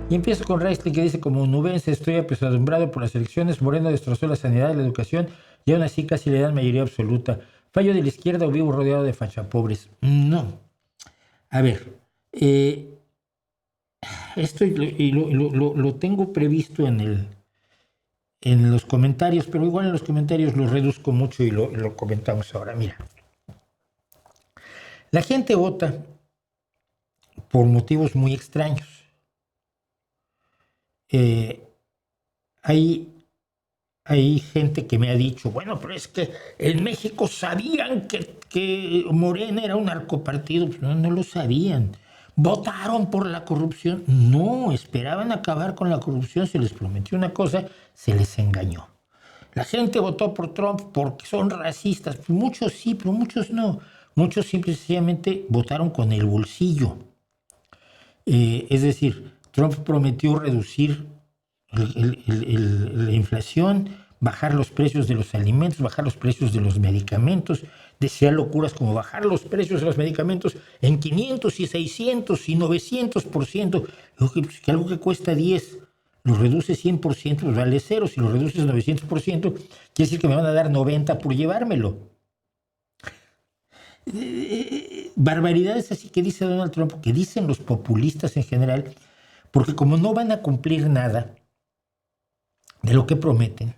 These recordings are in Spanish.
Y empiezo con Reisling, que dice: como nubense estoy apesadumbrado por las elecciones. Moreno destrozó la sanidad y la educación y aún así casi le dan mayoría absoluta. ¿Fallo de la izquierda o vivo rodeado de fachapobres? No. A ver, esto lo tengo previsto en los comentarios, pero igual en los comentarios lo reduzco mucho y lo comentamos ahora. Mira, la gente vota por motivos muy extraños. Hay gente que me ha dicho: bueno, pero es que en México sabían que Morena era un narcopartido. Pues no lo sabían. ¿Votaron por la corrupción? No, esperaban acabar con la corrupción. Se les prometió una cosa, se les engañó. La gente votó por Trump porque son racistas. Pues muchos sí, pero muchos no. Muchos simple y sencillamente votaron con el bolsillo. Es decir, Trump prometió reducir la inflación, bajar los precios de los alimentos, bajar los precios de los medicamentos. Decía locuras como bajar los precios de los medicamentos en 500 y 600 y 900%. Que algo que cuesta 10 lo reduce 100%, pues vale cero. Si lo reduces 900%, quiere decir que me van a dar 90 por llevármelo. Barbaridades así que dice Donald Trump, que dicen los populistas en general, porque como no van a cumplir nada de lo que prometen,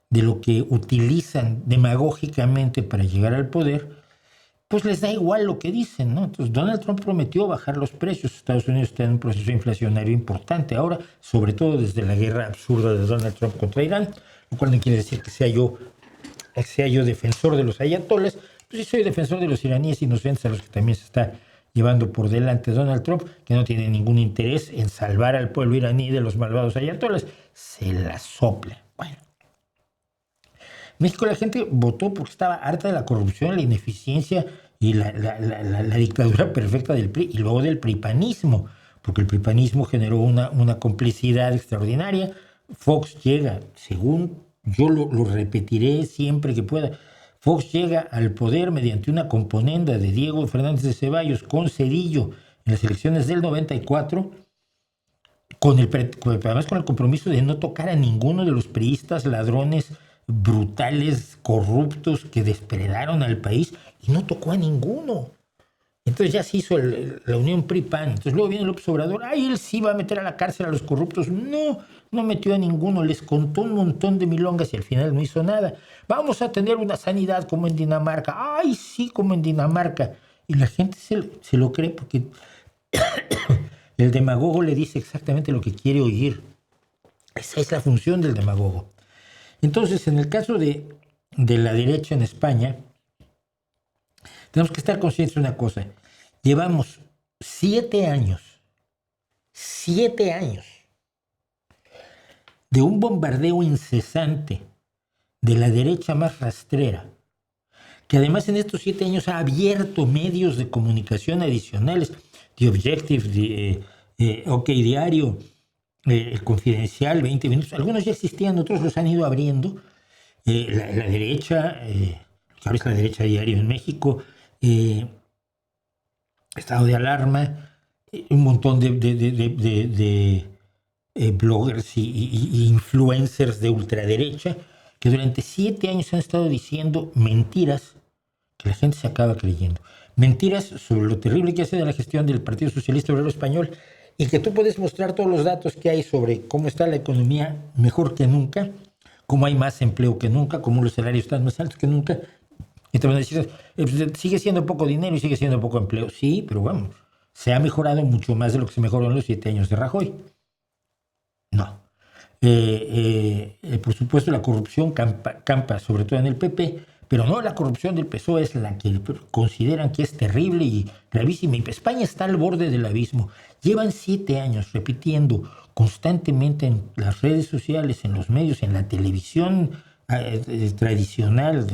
de lo que utilizan demagógicamente para llegar al poder, pues les da igual lo que dicen, ¿no? Entonces Donald Trump prometió bajar los precios. Estados Unidos está en un proceso inflacionario importante ahora, sobre todo desde la guerra absurda de Donald Trump contra Irán, lo cual no quiere decir que sea yo defensor de los ayatolas. Pues sí soy defensor de los iraníes inocentes, a los que también se está llevando por delante Donald Trump, que no tiene ningún interés en salvar al pueblo iraní de los malvados ayatolas. Se la sopla. Bueno, en México la gente votó porque estaba harta de la corrupción, la ineficiencia y la dictadura perfecta del PRI y luego del pripanismo, porque el pripanismo generó una complicidad extraordinaria. Fox llega, según yo lo repetiré siempre que pueda, Fox llega al poder mediante una componenda de Diego Fernández de Ceballos con Cedillo en las elecciones del 94, además con el compromiso de no tocar a ninguno de los priistas ladrones, brutales, corruptos que despredaron al país, y no tocó a ninguno. Entonces ya se hizo la unión PRI-PAN. Entonces luego viene López Obrador: ¡ay, él sí va a meter a la cárcel a los corruptos! No metió a ninguno, les contó un montón de milongas y al final no hizo nada. Vamos a tener una sanidad como en Dinamarca. ¡Ay, sí, como en Dinamarca! Y la gente se lo cree porque el demagogo le dice exactamente lo que quiere oír. Esa es la función del demagogo. Entonces, en el caso de la derecha en España, tenemos que estar conscientes de una cosa. Llevamos 7 años de un bombardeo incesante de la derecha más rastrera, que además en estos 7 años ha abierto medios de comunicación adicionales, The Objective, OK Diario, El Confidencial, 20 Minutos. Algunos ya existían, otros los han ido abriendo. La derecha, ahora es la derecha diario en México, estado de alarma, un montón de bloggers y influencers de ultraderecha que durante 7 años han estado diciendo mentiras que la gente se acaba creyendo. Mentiras sobre lo terrible que ha sido la gestión del Partido Socialista Obrero Español, y que tú puedes mostrar todos los datos que hay sobre cómo está la economía mejor que nunca, cómo hay más empleo que nunca, cómo los salarios están más altos que nunca. Y te van a decir: sigue siendo poco dinero y sigue siendo poco empleo. Sí, pero vamos, se ha mejorado mucho más de lo que se mejoró en los 7 años de Rajoy. No. Por supuesto, la corrupción campa sobre todo en el PP, pero no, la corrupción del PSOE es la que consideran que es terrible y gravísima. Y España está al borde del abismo. Llevan 7 años repitiendo constantemente en las redes sociales, en los medios, en la televisión tradicional,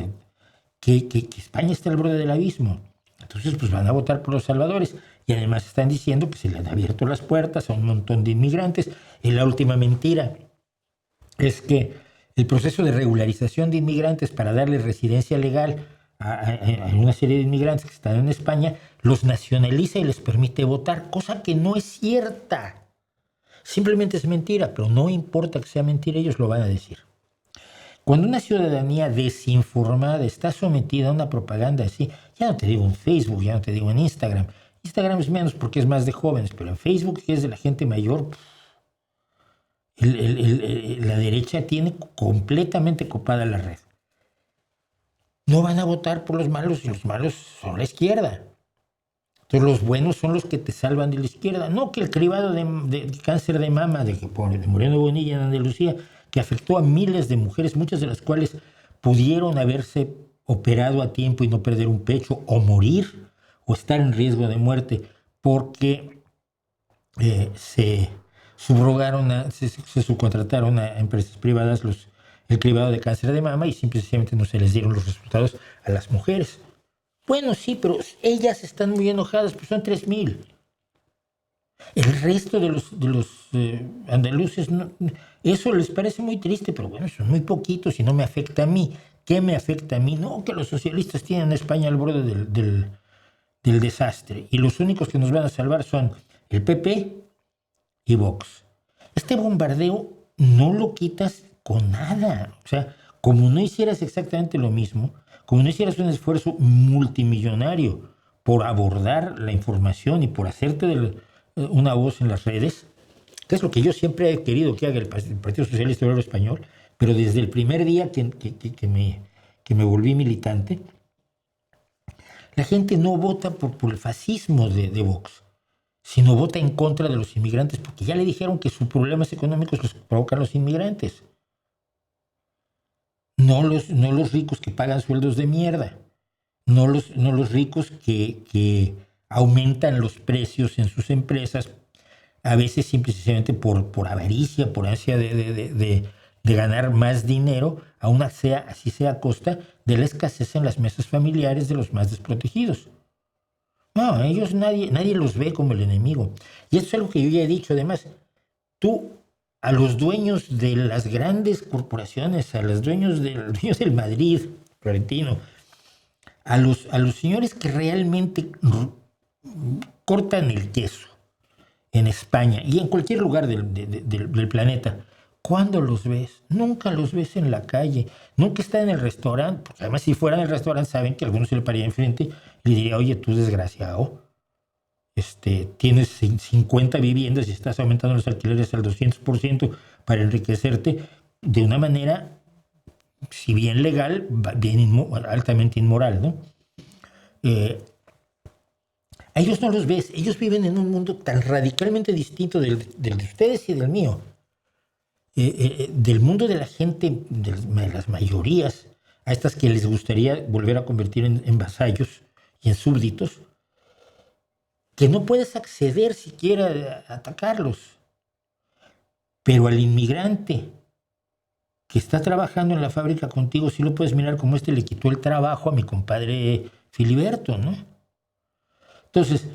que España está al borde del abismo. Entonces, pues van a votar por los salvadores. Y además están diciendo que se le han abierto las puertas a un montón de inmigrantes. Y la última mentira es que el proceso de regularización de inmigrantes para darle residencia legal a una serie de inmigrantes que están en España los nacionaliza y les permite votar, cosa que no es cierta. Simplemente es mentira, pero no importa que sea mentira, ellos lo van a decir. Cuando una ciudadanía desinformada está sometida a una propaganda así, ya no te digo en Facebook, ya no te digo en Instagram. Instagram es menos porque es más de jóvenes, pero en Facebook, que es de la gente mayor, la derecha tiene completamente copada la red. No van a votar por los malos y los malos son la izquierda. Entonces los buenos son los que te salvan de la izquierda. No que el cribado de cáncer de mama de Moreno Bonilla en Andalucía, que afectó a miles de mujeres, muchas de las cuales pudieron haberse operado a tiempo y no perder un pecho, o morir, o estar en riesgo de muerte, porque se subrogaron, se subcontrataron a empresas privadas el cribado de cáncer de mama y simplemente no se les dieron los resultados a las mujeres. Bueno, sí, pero ellas están muy enojadas, pues son 3,000. El resto de los andaluces, eso les parece muy triste, pero bueno, son muy poquitos y no me afecta a mí. ¿Qué me afecta a mí? No, que los socialistas tienen a España al borde del desastre y los únicos que nos van a salvar son el PP y Vox. Este bombardeo no lo quitas con nada. O sea, como no hicieras exactamente lo mismo, como no hicieras un esfuerzo multimillonario por abordar la información y por hacerte una voz en las redes, que es lo que yo siempre he querido que haga el Partido Socialista Obrero Español, pero desde el primer día que me volví militante, la gente no vota por el fascismo de Vox, sino vota en contra de los inmigrantes, porque ya le dijeron que sus problemas económicos los provocan los inmigrantes. No los ricos que pagan sueldos de mierda. No los ricos que aumentan los precios en sus empresas, a veces simplemente por avaricia, por ansia de ganar más dinero, así sea a costa de la escasez en las mesas familiares de los más desprotegidos. No, ellos nadie los ve como el enemigo. Y eso es algo que yo ya he dicho. Además, tú a los dueños de las grandes corporaciones, a los dueños del Madrid, Florentino, a los señores que realmente cortan el queso en España y en cualquier lugar del planeta, ¿cuándo los ves? Nunca los ves en la calle, nunca está en el restaurante, porque además si fuera en el restaurante saben que alguno se le pararía enfrente y le diría, oye, tú desgraciado, tienes 50 viviendas y estás aumentando los alquileres al 200% para enriquecerte de una manera, si bien legal, bien altamente inmoral, ¿no? A ellos no los ves, ellos viven en un mundo tan radicalmente distinto del de ustedes y del mío, del mundo de la gente, de las mayorías, a estas que les gustaría volver a convertir en vasallos y en súbditos, que no puedes acceder siquiera a atacarlos. Pero al inmigrante que está trabajando en la fábrica contigo, sí lo puedes mirar como le quitó el trabajo a mi compadre Filiberto, ¿no? Entonces,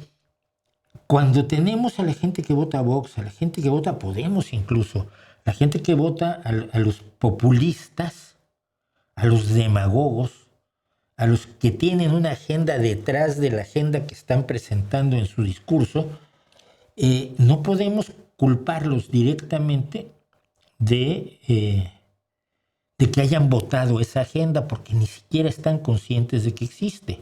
cuando tenemos a la gente que vota a Vox, a la gente que vota a Podemos incluso, la gente que vota a los populistas, a los demagogos, a los que tienen una agenda detrás de la agenda que están presentando en su discurso, no podemos culparlos directamente de que hayan votado esa agenda porque ni siquiera están conscientes de que existe.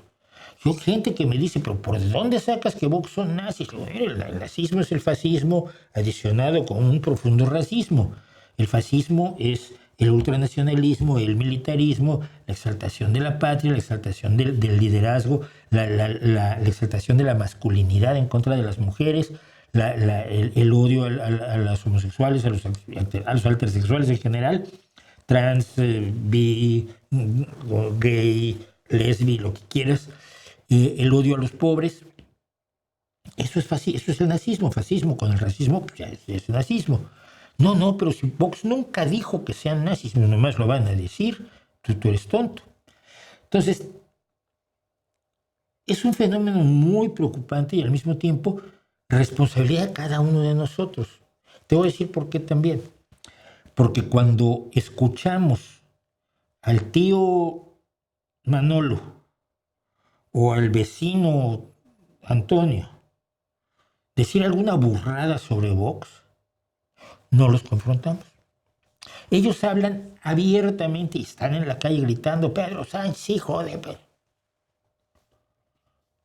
Yo, gente que me dice, pero ¿por dónde sacas que Vox son nazis? El nazismo es el fascismo adicionado con un profundo racismo. El fascismo es el ultranacionalismo, el militarismo, la exaltación de la patria, la exaltación del liderazgo, la exaltación de la masculinidad en contra de las mujeres, el odio a los homosexuales, a los altersexuales en general, trans, bi, gay, lesbi, lo que quieras, el odio a los pobres. Eso es el nazismo. Fascismo con el racismo, pues ya es el nazismo. No, pero si Vox nunca dijo que sean nazis, nomás lo van a decir, tú eres tonto. Entonces, es un fenómeno muy preocupante y al mismo tiempo responsabilidad de cada uno de nosotros. Te voy a decir por qué también. Porque cuando escuchamos al tío Manolo o al vecino Antonio decir alguna burrada sobre Vox, no los confrontamos. Ellos hablan abiertamente y están en la calle gritando, Pedro Sánchez, sí, joder, Pedro.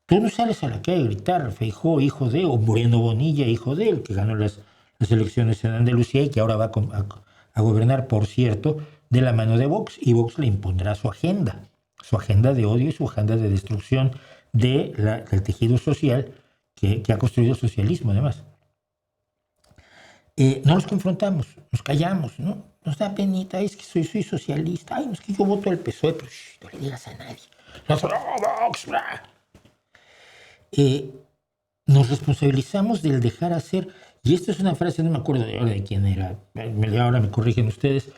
Tú no sales a la calle a gritar, Feijóo, hijo de, o Moreno Bonilla, hijo de, el que ganó las elecciones en Andalucía y que ahora va a gobernar, por cierto, de la mano de Vox, y Vox le impondrá su agenda de odio y su agenda de destrucción del tejido social que ha construido el socialismo, además. No los confrontamos, nos callamos, ¿no? Nos da penita, es que soy socialista, ay, no, es que yo voto al PSOE, pero no le digas a nadie. Nosotros, Vox, bla. Nos responsabilizamos del dejar hacer, y esta es una frase, no me acuerdo ahora de quién era, ahora me corrigen ustedes,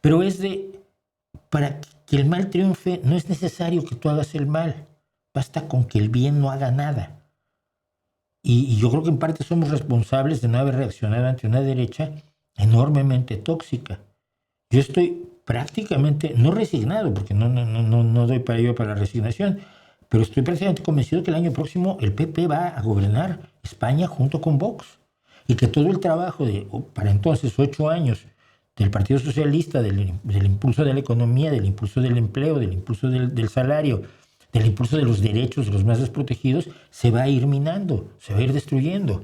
pero es para que el mal triunfe no es necesario que tú hagas el mal, basta con que el bien no haga nada. Y yo creo que en parte somos responsables de no haber reaccionado ante una derecha enormemente tóxica. Yo estoy prácticamente, no resignado, porque no doy para ello para la resignación, pero estoy prácticamente convencido que el año próximo el PP va a gobernar España junto con Vox. Y que todo el trabajo para entonces 8 años del Partido Socialista, del impulso de la economía, del impulso del empleo, del impulso del salario, del impulso de los derechos de los más desprotegidos, se va a ir minando, se va a ir destruyendo.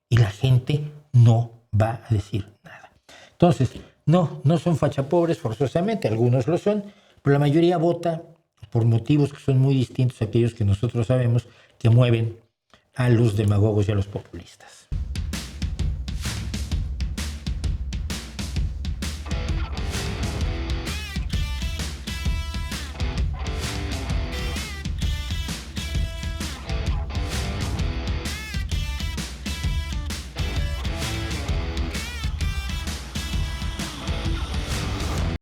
Y la gente no va a decir nada. Entonces, no son fachapobres forzosamente, algunos lo son, pero la mayoría vota por motivos que son muy distintos a aquellos que nosotros sabemos que mueven a los demagogos y a los populistas.